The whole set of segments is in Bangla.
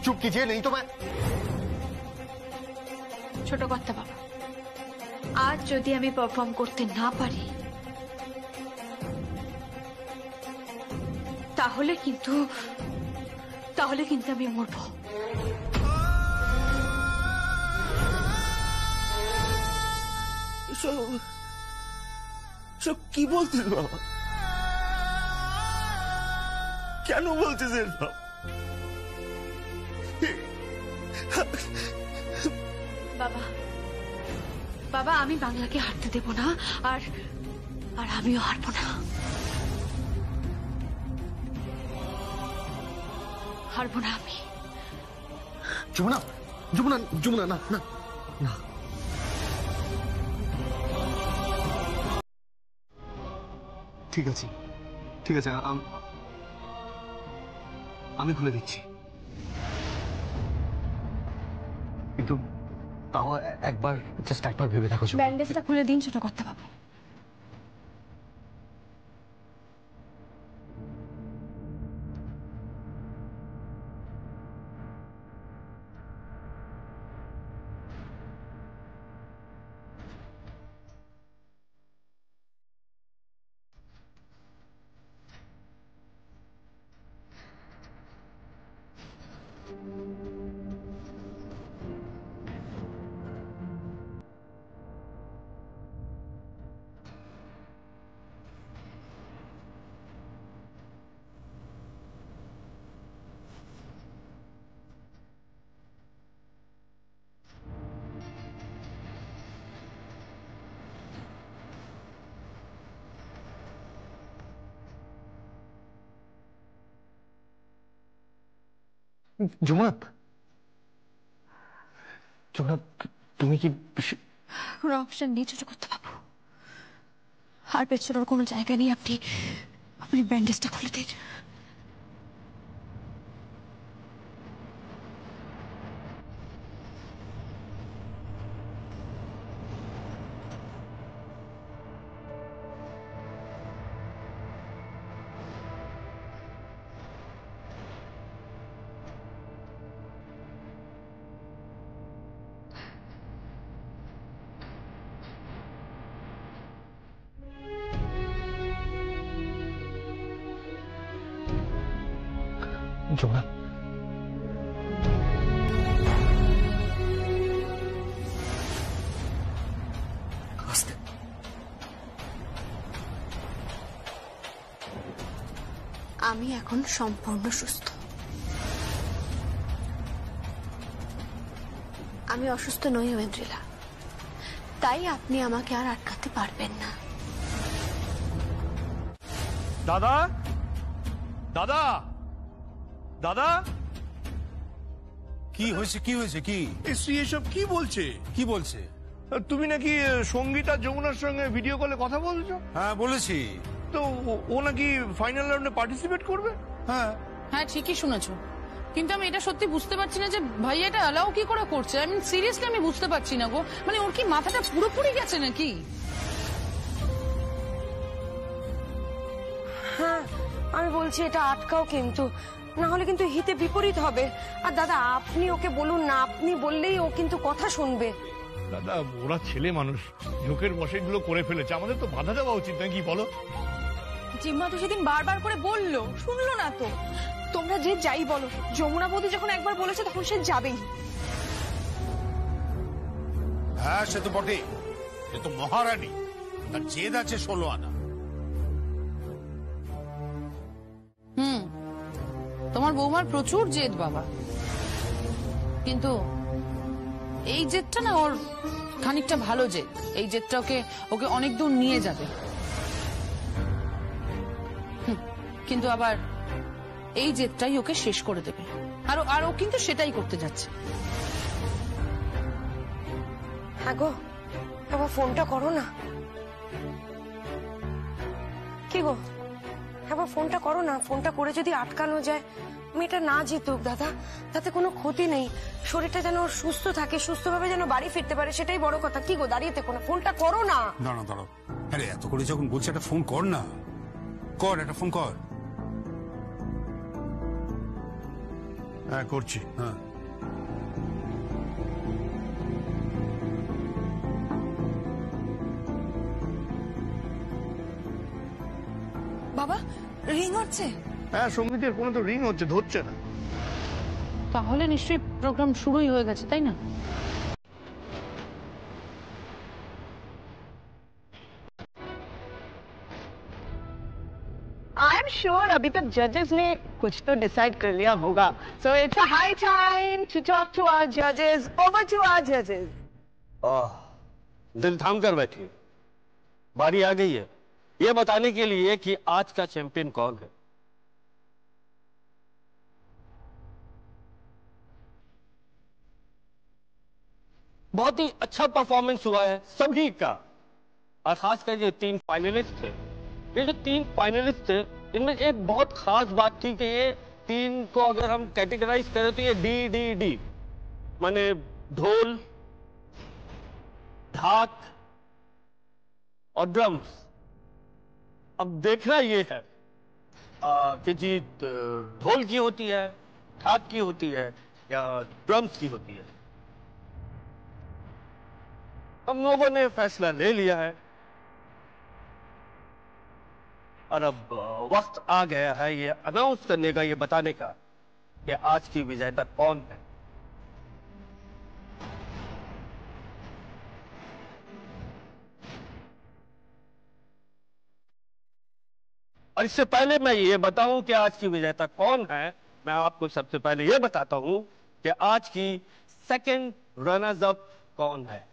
चुप कीजिए नहीं तो मैं। ছোট কর্তা বাবা, আজ যদি আমি পারফর্ম করতে না পারি তাহলে কিন্তু আমি মরবো। সব কি বলছিস বাবা? কেন বলছিস এসব? বাবা বাবা, আমি বাংলাকে হারতে দেব না, আর আমিও হারবো না। হারবো না আমি। যমুনা যমুনা যমুনা, না না না। ঠিক আছে ঠিক আছে, আমি খুলে দিচ্ছি, কিন্তু তাও জাস্ট একবার ভেবে দেখো। ব্যান্ডেজটা খুলে দিন ছোট কর্তা বাবু। যমুনা যমুনা, তুমি কি কোনো অপশন নেই ছোট কর্তা বাবু, আর পেছনের কোনো জায়গা নেই। আপনি ব্যান্ডেজটা খুলে দিন। যমুনা, আস্তে। আমি এখন সম্পূর্ণ সুস্থ। আমি অসুস্থ নই ওয়েন্দ্রিলা, তাই আপনি আমাকে আর আটকাতে পারবেন না। দাদা দাদা দাদা, কি হয়েছে কি হয়েছে? কি এসব কি বলছে? কি বলছে? তুমি নাকি সঙ্গীত আর যমুনার সঙ্গে ভিডিও কলে কথা বলছো? হ্যাঁ বলেছি তো ও নাকি ফাইনাল রাউন্ডে পার্টিসিপেট করবে? হ্যাঁ হ্যাঁ ঠিকই শুনেছো, কিন্তু আমি এটা সত্যি বুঝতে পারছি না যে ভাই এটা অ্যালাউ কি করে করছে। আই মিন সিরিয়াসলি আমি বুঝতে পারছি না গো, মানে ওর কি মাথাটা পুরোপুরি গেছে নাকি? হ্যাঁ আমি বলছি এটা আটকাও, কিন্তু না হলে কিন্তু হিতে বিপরীত হবে। আর দাদা আপনি ওকে বলুন না, আপনি বললেই ও কিন্তু কথা শুনবে। দাদা ওরা ছেলে মানুষ, ঝোঁকের বসে গুলো করে ফেলেছে, আমাদের তো বাধা দেওয়া উচিত নাকি বলো? জিম্মা তো সেদিন বারবার করে বললো, শুনলো না তো। তোমরা যে যাই বলো, যমুনা বৌদি যখন একবার বলেছে তখন সে যাবেই। হ্যাঁ সে তো বটে, সে তো মহারানী, তার জেদ আছে 16 আনা। তোমার বৌমার প্রচুর জেদ বাবা, কিন্তু এই জেদটা না ওর খানিকটা ভালো জেদ। এই জেদটা ওকে অনেক দূর নিয়ে যাবে, কিন্তু আবার এই জেদটাই ওকে শেষ করে দেবে। আর ও কিন্তু সেটাই করতে যাচ্ছে। হ্যাঁ গো, একবার ফোনটা করো না। কি গো, একবার ফোনটা করো না। ফোনটা করে যদি আটকানো যায়, মেয়েটা না জিতুক দাদা, তাতে কোনো ক্ষতি নেই। শরীরটা যেন সুস্থ থাকে, সুস্থভাবে যেন বাড়ি ফিরতে পারে, সেটাই বড় কথা। কি গো দাঁড়িয়ে থেকো না, ফোনটা করো না। দাঁড়াও দাঁড়াও, আরে এত করে যখন বলছে একটা ফোন কর না, কর একটা ফোন কর। হ্যাঁ করছি। হ্যাঁ বাবা রিং হচ্ছে। হ্যাঁ সঙ্গীতের কোনো তো রিং হচ্ছে, ধরছে না। তাহলে নিশ্চয়ই প্রোগ্রাম শুরুই হয়ে গেছে, তাই না? I'm sure अभी तक जजेस ने कुछ तो डिसाइड कर लिया होगा. So it's a high time to talk to our judges. Over to our judges. दिल थाम कर बैठिए, बारी आ गई है ये बताने के लिए कि आज का चैंपियन कौन है। बहुत ही अच्छा परफॉर्मेंस हुआ है सभी का, और खासकर ये 3 फाइनलिस्ट थे। ये जो 3 फाइनलिस्ट थे इनमें एक बहुत खास बात थी कि ये 3 को अगर हम कैटेगराइज करें तो ये डी माने ढोल, ढाक और ड्रम्स। अब देखना ये है कि जीत ढोल की होती है, ढाक की होती है या ड्रम्स की होती है। हम लोगों ने फैसला ले लिया है और अब वक्त आ गया है ये अनाउंस करने का, ये बताने का कि आज की विजेता कौन है। और इससे पहले मैं ये बताऊं कि आज की विजेता कौन है, मैं आपको सबसे पहले ये बताता हूं कि आज की सेकंड रनर्स अप कौन है।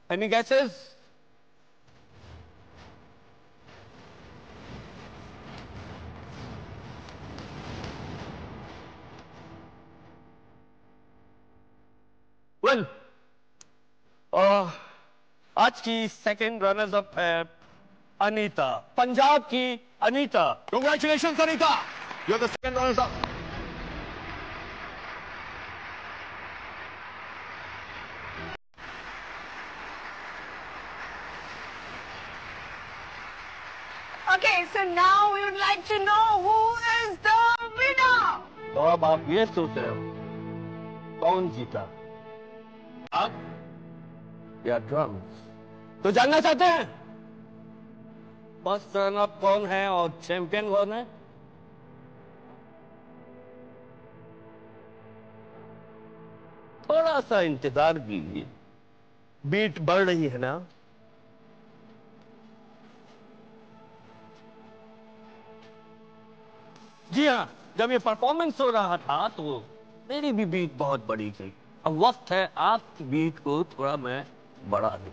Any guesses? वेल, आज की सेकंड रनर्स अप है अनीता, पंजाब की Anita. Congratulations, Anita! You're the second runners up. Okay, so now we would like to know who is the winner. तो अब आप ये सोच रहे हो कौन जीता, आप या ड्रम्स? तो जानना चाहते हैं फर्स्ट रनर अप कौन है और चैंपियन कौन है? थोड़ा सा इंतजार कीजिए, बीट बढ़ रही है ना। जी हाँ, जब ये परफॉर्मेंस हो रहा था तो मेरी भी बीट बहुत बड़ी थी। अब वक्त है आपकी बीट को थोड़ा मैं बढ़ा दूं।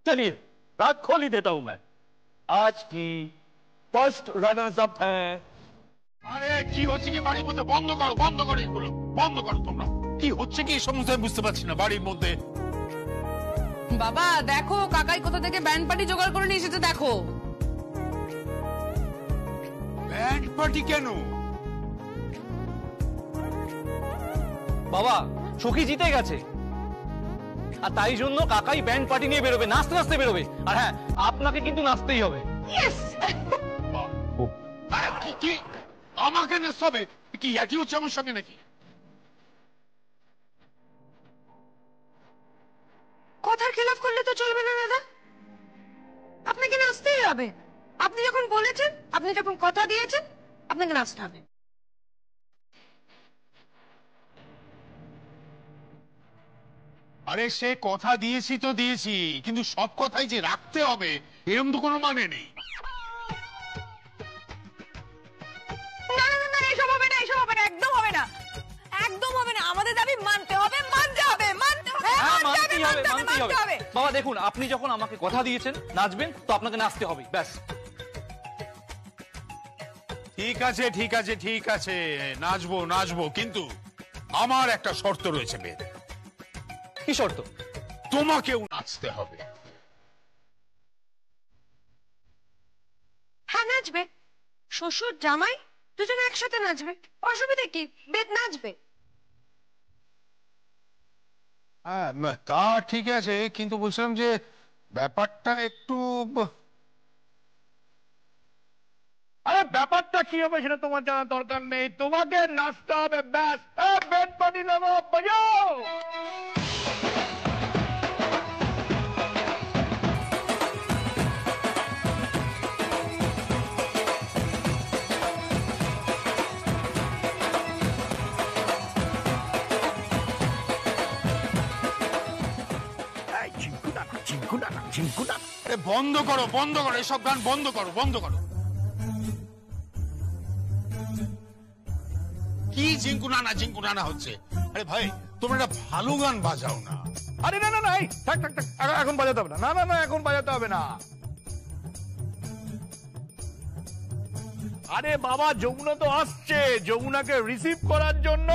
चलिए रात खोल ही देता हूं मैं। आज की फर्स्ट रनर्स अप है। আরে কি হচ্ছে কি বাড়ির মধ্যে? বন্ধ করো এগুলো, বন্ধ করো তোমরা। কি হচ্ছে কি এই সমস্ত আমি বুঝতে পারছি না বাড়ির মধ্যে। বাবা দেখো কাকাই কোথা থেকে ব্যান্ড পার্টি জোগাড় করে নিয়ে এসেছে দেখো। ব্যান্ড পার্টি কেন? বাবা সখী জিতে গেছে, আর তাই জন্য কাকাই ব্যান্ড পার্টি নিয়ে বেরোবে, নাচতে নাচতে বেরোবে। আর হ্যাঁ, আপনাকে কিন্তু নাচতেই হবে। আরে কি আমাকে নাচতে হবে? কি একই হচ্ছে আমার সঙ্গে নাকি? কথার খেলাফ করলে তো চলবে না দাদা, আপনাকে নাচতেই হবে। আপনি যখন বলেছেন, আপনি যখন কথা দিয়েছেন, আপনাকে নাচতে হবে। আরে সে কথা দিয়েছি তো দিয়েছি, কিন্তু সব কথাই যে রাখতে হবে এরকম তো কোনো মানে নেই। না না না, এসব হবে না, এসব হবে না, একদম হবে না, একদম হবে না। আমাদের দাবি মানতে হবে, মানতে হবে, মানতে হবে, হ্যাঁ, মানতে হবে, মানতেই হবে, মানতে মানতেই হবে। হবে। বাবা দেখুন, আপনি যখন আমাকে কথা দিয়েছেন নাচবেন, তো আপনাকে নাচতে হবে, ব্যাস। ঠিক আছে ঠিক আছে ঠিক আছে, নাচবো, কিন্তু আমার একটা শর্ত রয়েছে বেদ। কি শর্ত? তোমাকেও নাচতে হবে। হ্যাঁ নাচবে, শ্বশুর জামাই দুজনে একসাথে নাচবে, অসুবিধা কি? বেদ নাচবে। হ্যাঁ তা ঠিক আছে, কিন্তু বলছিলাম যে ব্যাপারটা একটু আরে ব্যাপারটা কি হবে সেটা তোমার জানা দরকার নেই, তোমাকে নাচতে হবে ব্যাস। ব্যান্ড পার্টি নামো, বাজাও। বন্ধ করো, বন্ধ করো, এসব গান বন্ধ করো, বন্ধ করো। কি ঝিঙ্কু নানা হচ্ছে? আরে ভাই, তোমরা একটা ভালো গান বাজাও না। আরে না না না, এই, থাক থাক থাক, এখন বাজাতে হবে না। না না না, এখন বাজাতে হবে না। আরে বাবা, যমুনা তো আসছে, যমুনাকে রিসিভ করার জন্য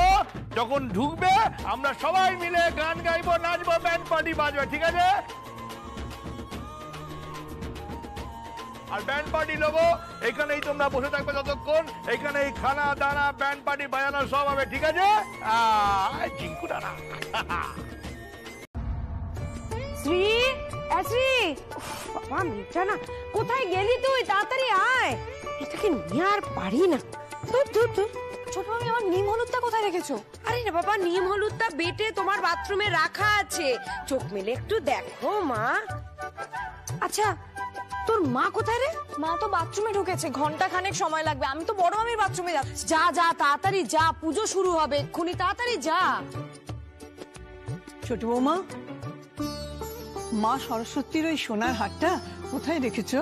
যখন ঢুকবে আমরা সবাই মিলে গান গাইবো, নাচবো, ব্যান্ড পার্টি বাজবে, ঠিক আছে? আর ব্যান্ড পার্টি লোগো এখানেই তোমরা বসে থাকবে ততক্ষণ, এখানেই খানা দানা ব্যান্ড পার্টি বাজানো সব হবে, ঠিক আছে? জিঙ্কুটা না। শ্রী, শ্রী, বাবা মেয়েটা না, কোথায় গেলি তুই? তাড়াতাড়ি আয়, এটাকে নিয়ে আর পারি না। ছোট মামি, আমার নিম হলুদটা কোথায় রেখেছো? আরে না বাবা, নিম হলুদটা বেটে তোমার বাথরুমে রাখা আছে, চোখ মেলে একটু দেখো মা। আচ্ছা, তোর মা কোথায় রে? মা তো বাথরুমে ঢুকেছে, ঘন্টা খানেক সময় লাগবে। আমি তো বড় মামির বাথরুমে যাচ্ছি। যা যা, তাড়াতাড়ি যা, পুজো শুরু হবে এক্ষুনি, তাড়াতাড়ি যা। ছোট বৌমা, মা সরস্বতীর ওই সোনার হারটা কোথায় রেখেছো?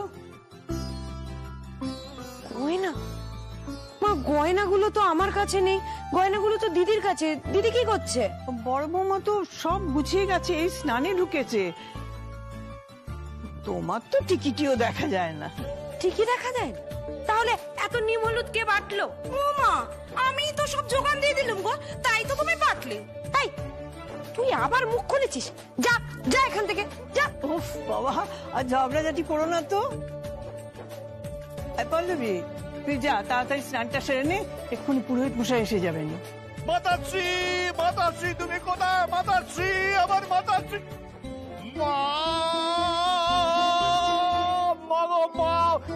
গয়না? মা, গয়নাগুলো তো আমার কাছে নেই, গয়নাগুলো তো দিদির কাছে। দিদি কি করছে? বড় বৌমা তো সব গুছিয়ে গেছে, এই স্নানে ঢুকেছে। তোমার তো টিকিটিও দেখা যায় না। ঠিকই দেখা যায় না? তাহলে এত নিম হলুদ কে বাটলো? ও মা, আমি তো সব জোগান দিয়ে দিলাম গো, তাই তো তুমি বাটলে। তাই তুই আবার মুখ খুলেছিস? যা যা এখান থেকে, যা। উফ বাবা, আর ঝগড়াঝাটি করো না তো। পল্লবী, তুই যা, তাড়াতাড়ি স্নানটা সেরে নে, এক্ষুনি পুরোহিত মশাই এসে যাবেন। মাতাশ্রী, মাতাশ্রী, তুমি কোথায়? মাতাশ্রী, আমার মাতাশ্রী, মা, মা গো, মা,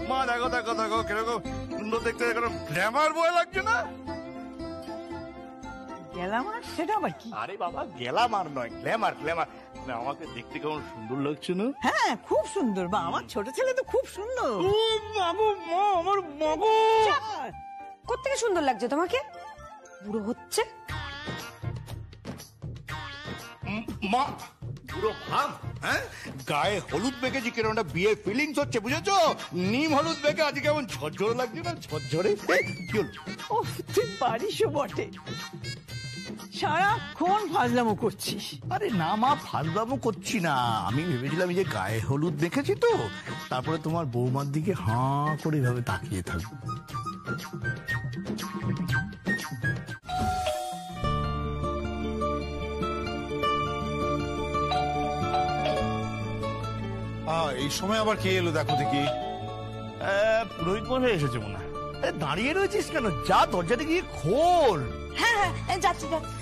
মা, দেখো দেখো দেখো, কিরকম সুন্দর দেখতে, গ্ল্যামার বয় লাগছে না? গেলাম, আর সেটা আবার কি? আরে বাবা, গ্ল্যামার নয়, গ্ল্যামার, গ্ল্যামার। আমাকে দেখতে কেমন সুন্দর লাগছে না? হ্যাঁ, খুব সুন্দর। বা, আমার ছোট ছেলে তো খুব সুন্দর। মাগো, মা, আমার মাগো। কোত্থেকে সুন্দর লাগছে তোমাকে? বুড়ো হচ্ছে মা, পুরো ভাব, হ্যাঁ? গায়ে হলুদ মেখেছি, কেন একটা বিয়ের ফিলিংস হচ্ছে, বুঝেছো? নিম হলুদ মেখে আজকে কেমন ঝরঝরে লাগছে না? ঝরঝরে কি হলো? ও, তুই পারিসও বটে, সারাক্ষণ ফাজলামো করছিস। আরে না মা, ফাজলামো করছি না। আমি ভেবেছিলাম এই যে গায়ে হলুদ দেখেছি তো, তারপরে তোমার বৌমার দিকে হাঁ করে এভাবে তাকিয়ে থাকবো। এই সময় আবার কে এলো দেখো দেখি? পুরোহিত মশাই এসেছে মনে হয়। দাঁড়িয়ে রয়েছিস কেন? যা, দরজাটা গিয়ে খোল। হ্যাঁ হ্যাঁ, যাচ্ছি যাচ্ছি।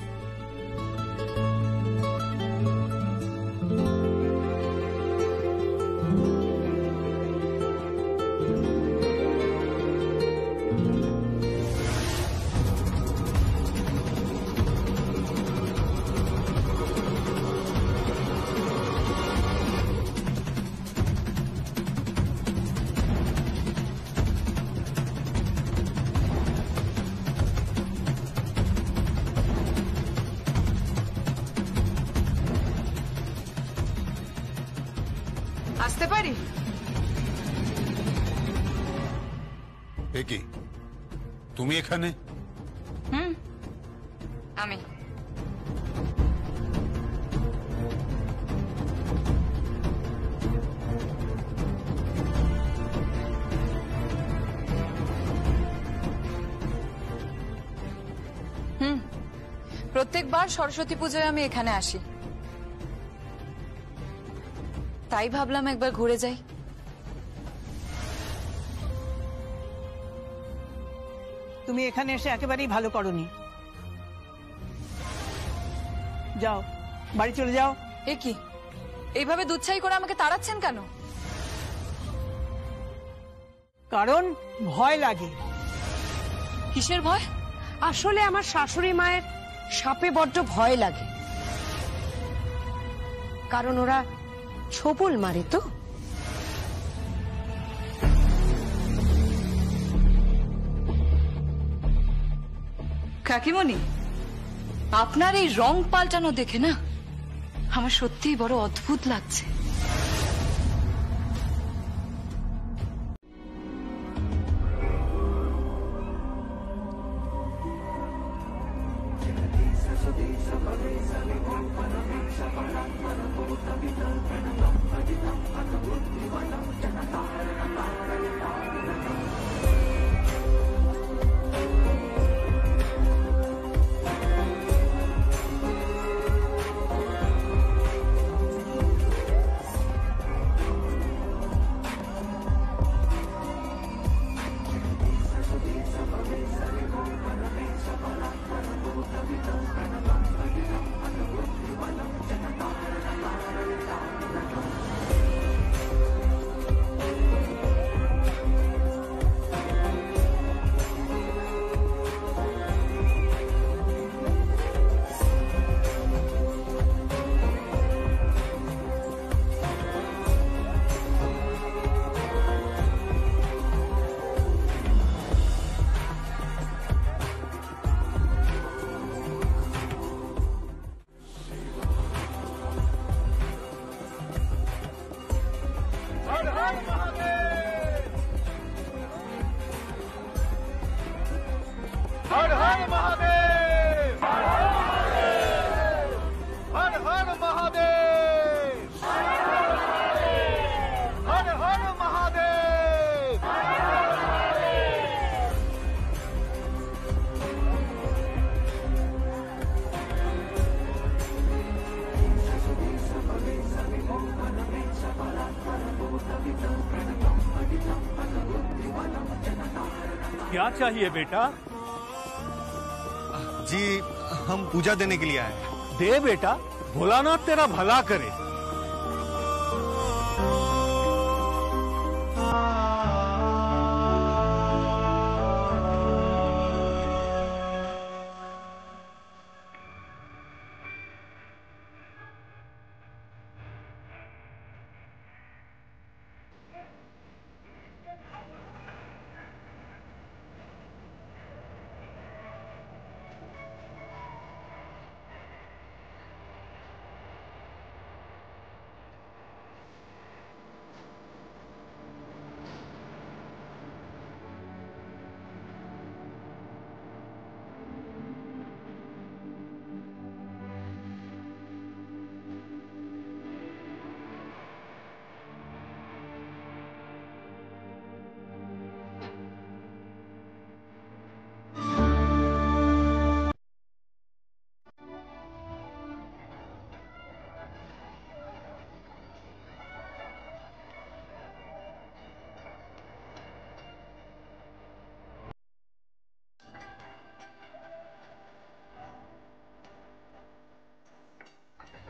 আসতে পারি? কি তুমি এখানে? আমি প্রত্যেকবার সরস্বতী পুজোয় আমি এখানে আসি, তাই ভাবলাম একবার ঘুরে যাই। তুমি এখানে এসে একেবারেই ভালো করনি। যাও, বাড়ি চলে যাও। এ কি, এইভাবে দুচ্ছাই করে আমাকে তাড়াচ্ছেন কেন? কারণ ভয় লাগে। কিসের ভয়? আসলে আমার শাশুড়ি মায়ের সাপে বড্ড ভয় লাগে, কারণ ওরা ছোবল মারে তো। কাকিমণি, আপনার এই রং পাল্টানো দেখে না আমার সত্যিই বড় অদ্ভুত লাগছে। हर हर महादेव, हर हर महादेव, हर हर महादेव। क्या चाहिए बेटा? जी, हम पूजा देने के लिए आए हैं। दे बेटा, भोलानाथ तेरा भला करे।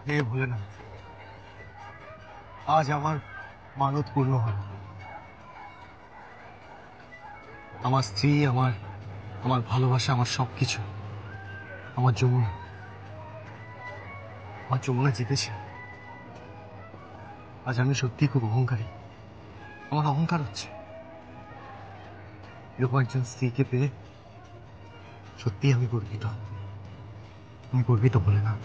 হে ভোলেনাথ, আজ আমার মানত পূর্ণ হল। আমার স্ত্রী, আমার ভালোবাসা, আমার সবকিছু, আমার যমুনা জিতেছে। আজ আমি সত্যি খুব অহংকারী। আমার অহংকার হচ্ছে। এরকম একজন স্ত্রীকে পেয়ে সত্যি আমি গর্বিত। ভোলেনাথ।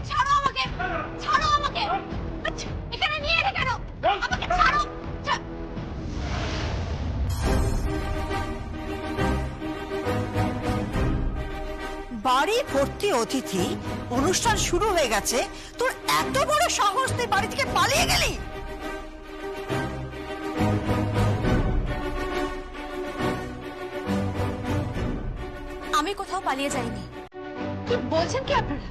ছাড়ো আমাকে, ছাড়ো আমাকে, আচ্ছা, এখানে নিয়ে এলে কেন? আমাকে ছাড়ো। বাড়ি ভর্তি অতিথি, অনুষ্ঠান শুরু হয়ে গেছে, তোর এত বড় সাহস তুই বাড়ি থেকে পালিয়ে গেলি? আমি কোথাও পালিয়ে যাইনি। কি বলছেন কি আপনারা?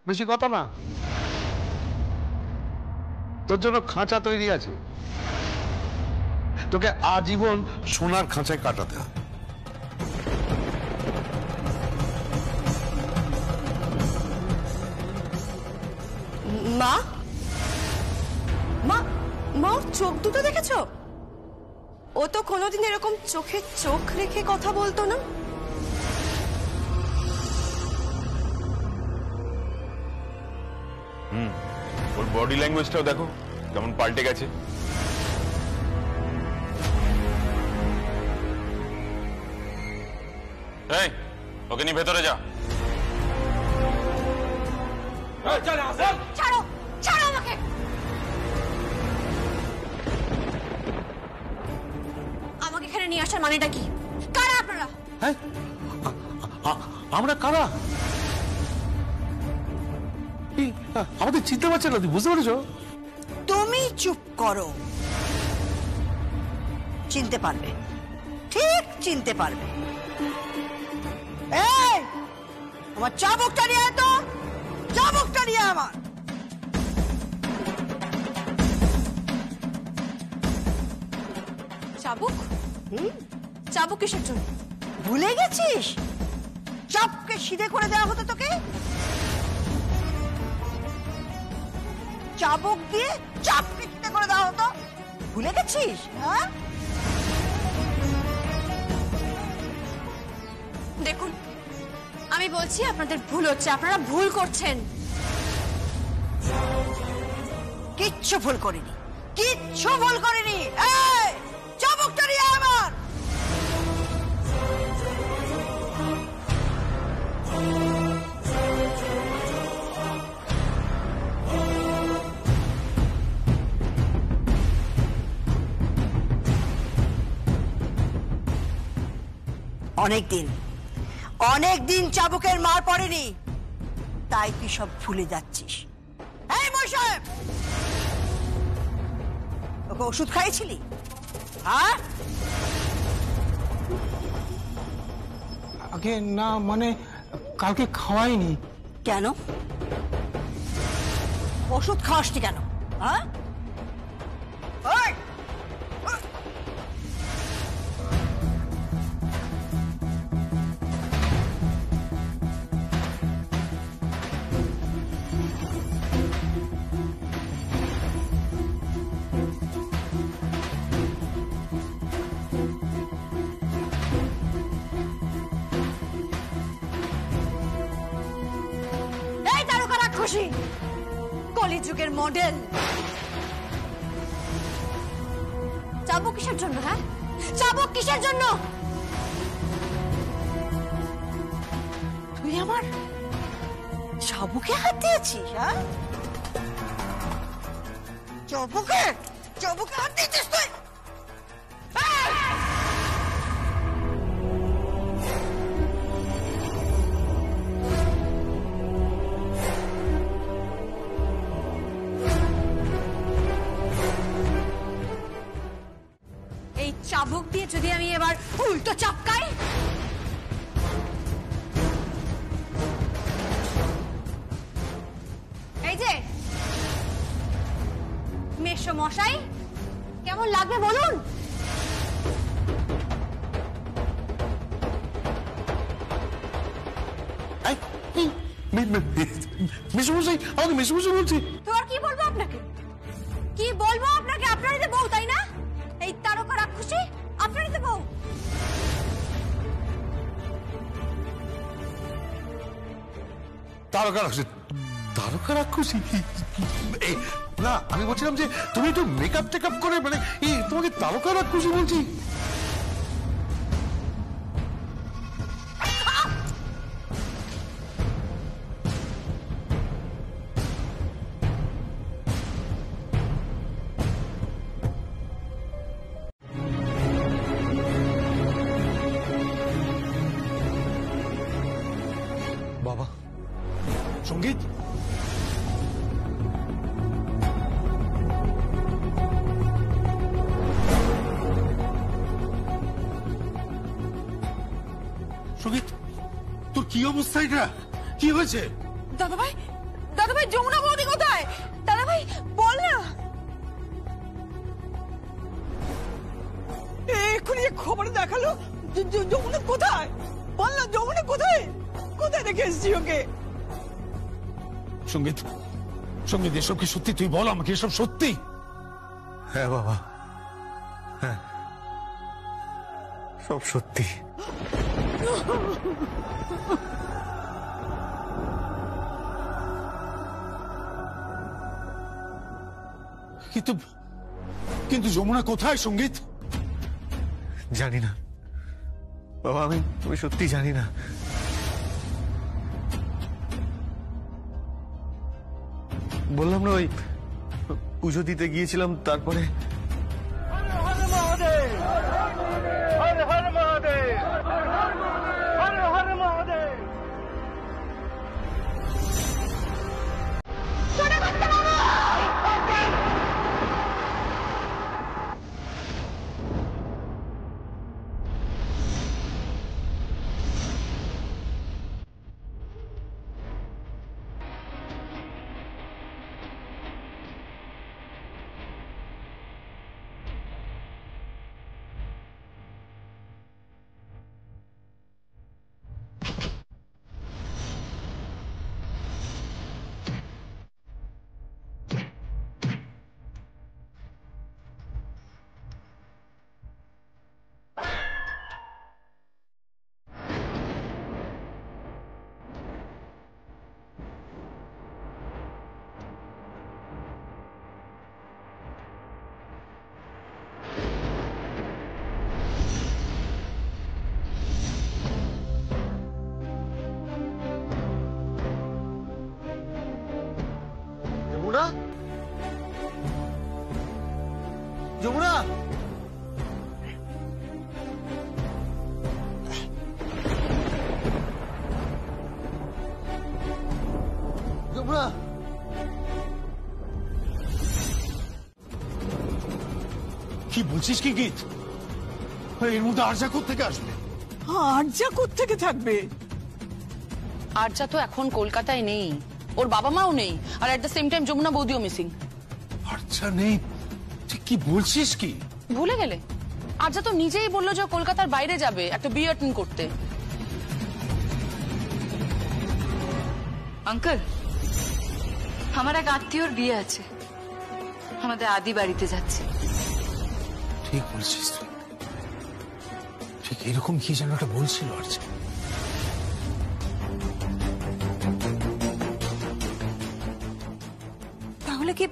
বেশি কথা না, তোর জন্য খাঁচা তৈরি আছে, তোকে আজীবন সোনার খাঁচায় কাটাতে হবে। মা, মা, মা, ওর চোখ দুটো দেখেছো? ও তো কোনোদিন এরকম চোখে চোখ রেখে কথা বলতো না। ওর বডি ল্যাঙ্গুয়েজটাও দেখো কেমন পাল্টে গেছে। এই, ওকে নিয়ে ভেতরে যা। ছাড়ো, ছাড়ো আমাকে। আমাকে এখানে নিয়ে আসার মানেটা কি? কারা আপনারা? হ্যাঁ, আমরা কারা? আমাদের চিনতে পারছে না, তুই বুঝতে পারছো? তুমি চুপ করো, চিনতে পারবে, ঠিক চিনতে পারবে। এই, আমার চাবুকটা নিয়ে আয় তো, চাবুকটা নিয়ে আয় আমার। চাবুক? চাবুক কিসের জন্য? ভুলে গেছিস? চাপকে সিধে করে দেওয়া হতো তোকে, চাবুক দিয়ে চাপকে সিধে করে দেওয়া হতো। ভুলে গেছিস? হ্যাঁ, দেখুন, আমি বলছি আপনাদের ভুল হচ্ছে, আপনারা ভুল করছেন। কিচ্ছু ভুল করিনি, কিচ্ছু ভুল করিনি। এই, চাবুকটা নিয়ে আয় আমার। অনেকদিন চাবুকের মার পড়েনি, তাই তুই সব ভুলে যাচ্ছিস। এই মশাই, ওকে ওষুধ খাইয়েছিলি? হ্যাঁ, আগে না, মানে কালকে খাওয়াইনি। কেন? ওষুধ খাওয়াসনি কেন? হ্যাঁ, খুশি কলিযুগের মডেল। চাবুক কিসের জন্য? হ্যাঁ, চাবুক কিসের জন্য? তুই আমার চাবুকে হাত দিয়েছিস? হ্যাঁ, চাবুকে, চাবুকে হাত দিয়েছিস তুই? চাবুক দিয়ে যদি আমি এবার উল্টো চাপকাই, এই যে মেশো মশাই, কেমন লাগবে বলুন? মেশমশাই, আমাকে মেশমশাই বলছি। তো আর কি বলবো আপনাকে? কি বলবো আপনাকে? আপনারই তো বউ, তাই না? এই তারকা রাক্ষসী আপনারই তো বউ। তারকা রাক্ষসী? তারকা রাক্ষসী? না আমি বলছিলাম যে তুমি একটু মেকআপ টেকআপ করে মানে এই তোমাকে তারকা রাক্ষসী বলছি। বাবা সঙ্গীত সঙ্গীত তোর কি অবস্থা? এটা কি হয়েছে? দাদাভাই দাদাভাই যমুনা বৌদি কোথায়? দাদাভাই বল না। এক্ষুনি খবরে দেখালো যমুনা কোথায়? বল না যমুনা কোথায়? কোথায় রেখে এসছি ওকে? সঙ্গীত সঙ্গীত এসব কি সত্যি? তুই বল আমাকে, এসব সত্যি? হ্যাঁ বাবা, হ্যাঁ সব সত্যি। কিন্তু কিন্তু যমুনা কোথায় সঙ্গীত? জানি না বাবা, আমি সত্যি জানি না। বললাম না ওই পুজো দিতে গিয়েছিলাম, তারপরে যমুনা, যমুনা, যমুনা, কি বলছিস কি গীত? এর মধ্যে আরজা কোত্থেকে আসবে? আরজা কোত্থেকে থাকবে? আরজা তো এখন কলকাতায় নেই, ওর বাবা মাও নেই, আর at the same time Jamuna বৌদিও মিসিং। আচ্ছা নেই? তুই কি বলছিস কি? ভুলে গেলে? আরজা তো নিজেই বললো যে কলকাতার বাইরে যাবে একটা বিয়ে অ্যাটেন্ড করতে। আঙ্কেল, আমার এক আত্মীয়র বিয়ে আছে, আমাদের আদি বাড়িতে যাচ্ছে। ঠিক বলছিস তুই, ঠিক এরকম কি যেন একটা বলছিল আরজা। তাহলে কি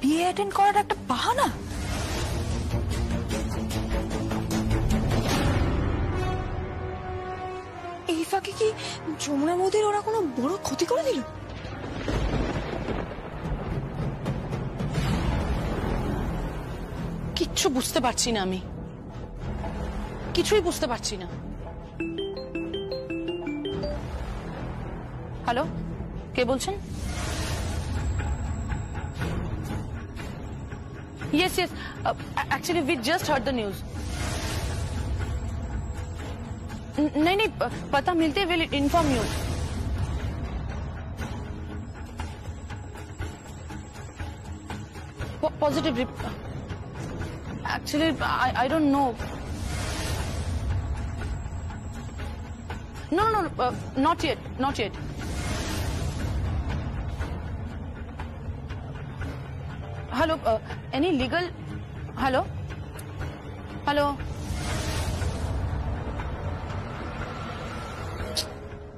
বিয়ে অ্যাটেন্ড করার একটা বাহানা? এই ফাঁকে কি যমুনা বৌদির ওরা কোনো বড় ক্ষতি করে দিল? কিচ্ছু বুঝতে পারছি না, আমি কিছুই বুঝতে পারছি না। হ্যালো, কে বলছেন? Yes, yes. Actually, we just heard the news. नहीं, पता मिलते will inform you. Positive. Actually, I don't know. No, not yet, not yet. Hello, any legal? Hello?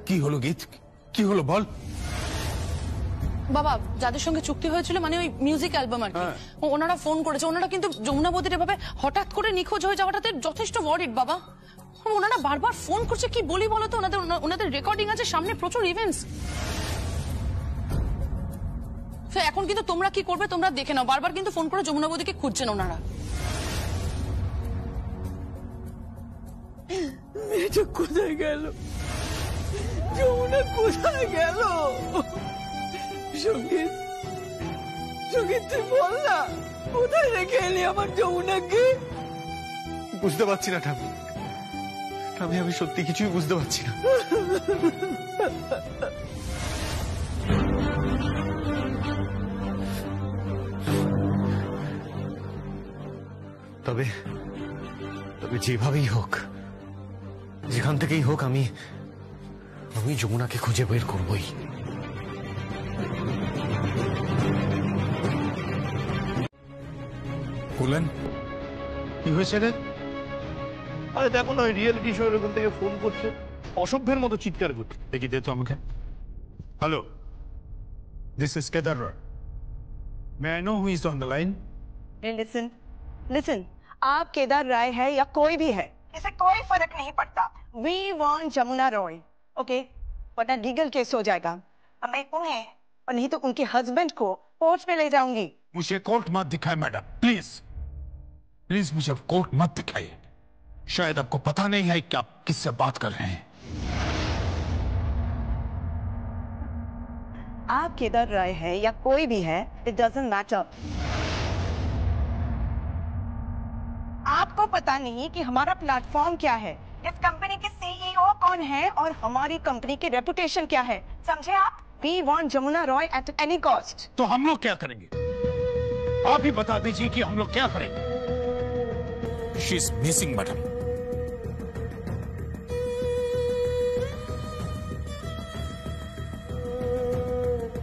কি হলো গীত? কি হলো বল? বাবা যাদের সঙ্গে চুক্তি হয়েছিল মানে ওই মিউজিক অ্যালবাম আর কি, ওনারা ফোন করেছে। ওনারা কিন্তু যমুনা বৌদির এভাবে হঠাৎ করে নিখোঁজ হয়ে যাওয়াটাতে যথেষ্ট ওয়ারিড বাবা। ওনারা বারবার ফোন করছে, কি বলি বলো তো, ওনাদের রেকর্ডিং আছে, সামনে প্রচুর ইভেন্টস। এখন কিন্তু তোমরা কি করবে তোমরা দেখে নাও, বারবার কিন্তু ফোন করে যমুনা বৌদিকে খুঁজছেন ওনারা। মেয়েটা কোথায় গেল? যমুনা কোথায় গেল? সঙ্গীত, সঙ্গীত তুই বল না, কোথায় রেখে এলি আমার যমুনাকে? বুঝতে পারছি না ঠাম্মি, আমি সত্যি কিছুই বুঝতে পারছি না। তবে যেভাবেই হোক, যেখান থেকেই হোক, আমি যমুনাকে খুঁজে বের করবই। বলেন কি হয়েছে রে? আরে দেখো না, ওই রিয়েলিটি শো এরকম থেকে ফোন করছে, অসভ্যের মতো চিৎকার করছে। দেখি দে তো আমাকে। Hello, this is Kedar Roy. May I know who is on the line? Listen listen, आप केदार राय है या कोई भी है, इसे कोई फर्क नहीं पड़ता। We want Jamuna Roy, okay? वरना लीगल केस हो जाएगा। अब मैं उन्हें और नहीं तो उनके हस्बैंड को कोर्ट में ले जाऊंगी। मुझे कोर्ट मत दिखाए मैडम, प्लीज प्लीज मुझे कोर्ट मत दिखाइए। शायद आपको पता नहीं है कि आप किससे बात कर रहे हैं। आप केदार राय है या कोई भी है, इट डजंट मैटर। आपको पता नहीं कि हमारा प्लेटफॉर्म क्या है, इस कंपनी के सीईओ कौन है और हमारी कंपनी की रेपुटेशन क्या है, समझे आप? We want Jamuna Roy at any cost. तो हम लोग क्या करेंगे? आप ही बता दीजिए कि हम लोग क्या करेंगे। She is missing madam.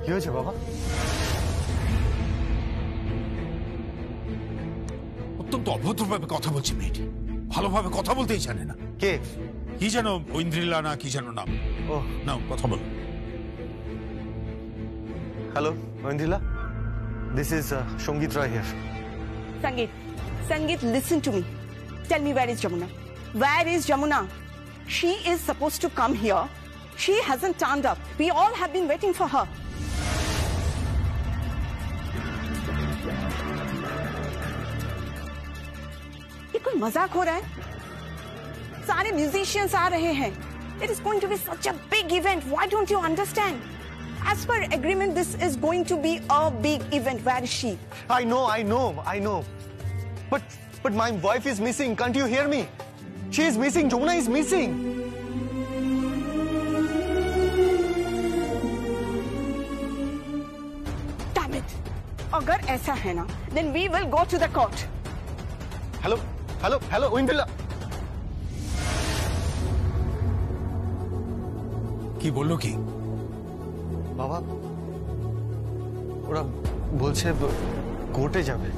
কি হয়েছে বাবা? অত্যন্ত অভদ্রভাবে কথা বলছে মেয়েটি, ভালোভাবে কথা বলতেই জানে না। কে? কি যেন ঐন্দ্রিলা না কি যেন নাম। ও নাও কথা বল। হ্যালো ঐন্দ্রিলা, দিস ইজ সঙ্গীত রায় হিয়ার। संगीत, संगीत, listen to me. Tell me, where is Jamuna? Where is Jamuna? She is supposed to come here. She hasn't turned up. We all have been waiting for her. ये कोई मजाक हो रहा है? सारे म्यूजिशियंस आ रहे हैं. It is going to be such a big event. Why don't you understand? As per agreement, this is going to be a big event. Where is she? I know. But my wife is missing. Can't you hear me? She is missing. Jamuna is missing. Damn it. अगर ऐसा है ना, then we will go to the court. Hello, Aindrila. কি বললো কি? বাবা ওরা বলছে কোর্টে যাবে।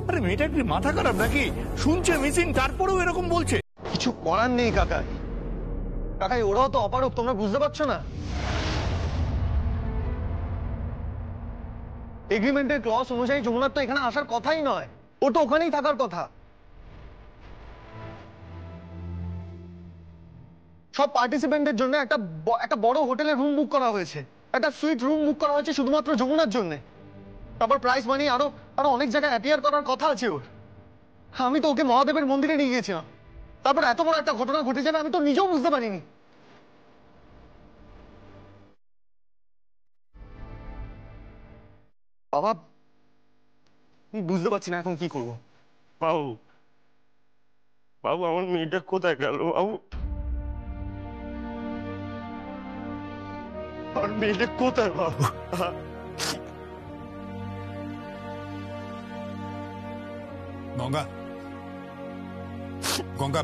আরে মেয়েটা কি মাথা খারাপ নাকি? শুনছে মিসিং তারপরেও এরকম বলছে। কিছু করার নেই কাকাই, ওরাও তো অপারক, তোমরা বুঝতে পারছো না? এগ্রিমেন্টের ক্লজ অনুযায়ী যমুনার তো এখানে আসার কথাই নয়, ও তো ওখানেই থাকার কথা। সব পার্টিসিপেন্টের জন্য একটা বড় হোটেলের রুম বুক করা হয়েছে, একটা সুইট রুম বুক করা হয়েছে শুধুমাত্র যমুনার জন্য। তারপর প্রাইস মানি আরো অনেক জায়গায় অ্যাপিয়ার করার কথা আছে ওর। আমি তো ওকে মহাদেবের মন্দিরে নিয়ে গিয়েছিলাম, তারপর এত বড় একটা ঘটনা ঘটে যাবে আমি তো নিজেও বুঝতে পারিনি। বাবা আমি বুঝতে পারছি না এখন কি করবো। বাবু আমার মেয়েটা কোথায় গেল? বাবু আমার মেয়েটা কোথায়? বাবু গঙ্গা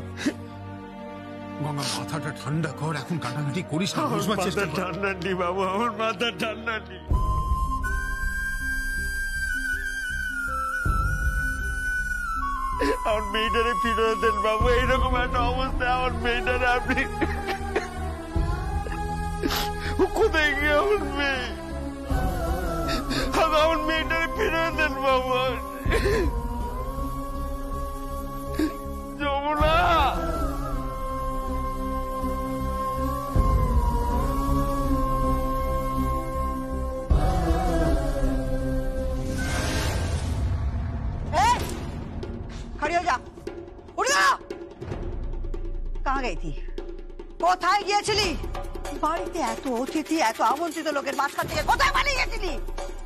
মাথাটা ঠান্ডা কর, এখন কাটাকাটি করিস না, বুঝবার চেষ্টা কর। ঠান্ডা নেই বাবু, আমার মাথা ঠান্ডা নেই। আমার মেয়েটারে ফিরে দেন বাবু, এইরকম একটা অবস্থায় আমার মেয়েটারে আপনি কোথায় গিয়ে উঠবে? আমার মেয়েটারে ফিরে দেন বাবা। যমুনা, खड़ी हो जा, उठ जा। कहाँ गई थी? কোথায় গিয়েছিলি? বাড়িতে এত অতিথি, এত আমন্ত্রিত লোকের মাঝখান থেকে কোথায় পালিয়ে গেছিলি?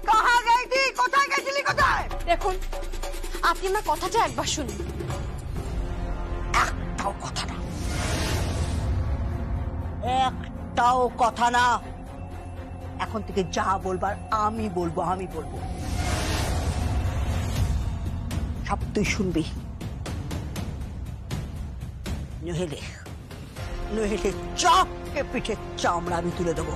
কাহা গেছি? কোথায় গেছিলি? কোথায়? দেখুন, আপনি আমার কথাটা একবার শুনুন। একটাও কথা না, একটাও কথা না। এখন থেকে যা বলবার আমি বলবো, আমি বলবো। সব তুই শুনবি, নইলে নইলে চাপকে পিঠে চামড়া আমি তুলে দেবো।